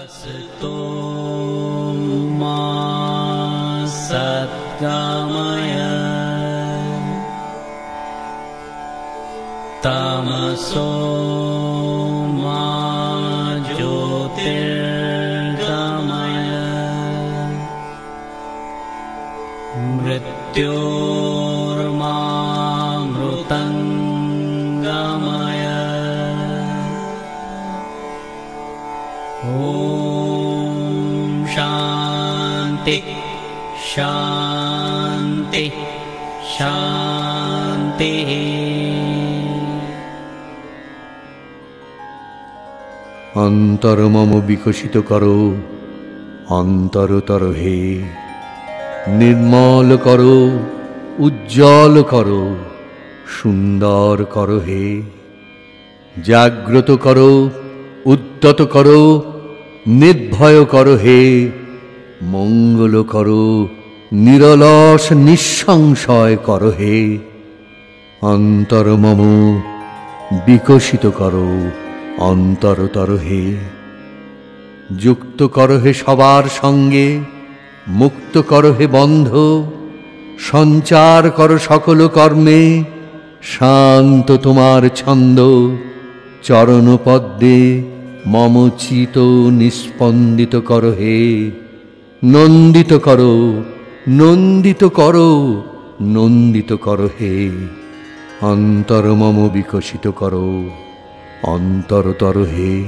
असतो मा सद्गमय तमसो मा ज्योतिर्गमय मृत्योर्मामृतङ्गमय ॐ शान्ति शान्ति शान्तिः। অন্তর মম বিকশিত করো, অন্তরতর হে নির্মল করো, উজ্জ্বল করো, সুন্দর করো হে। জাগ্রত করো, উদ্যত করো, নির্ভয় করো হে। মঙ্গল করো, নিরলস নিঃসংশয় করো হে। অন্তর মম বিকশিত করো, অন্তরতর হে। যুক্ত করো হে সবার সঙ্গে, মুক্ত করো হে বন্ধ। সঞ্চার করো সকল কর্মে, শান্ত তোমার ছন্দ। চরণপদ্মে মম চিত নিস্পন্দিত করো হে। নন্দিত করো, নন্দিত করো, নন্দিত করো হে। অন্তর মম বিকশিত করো, অন্তরতর হে।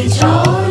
Joy.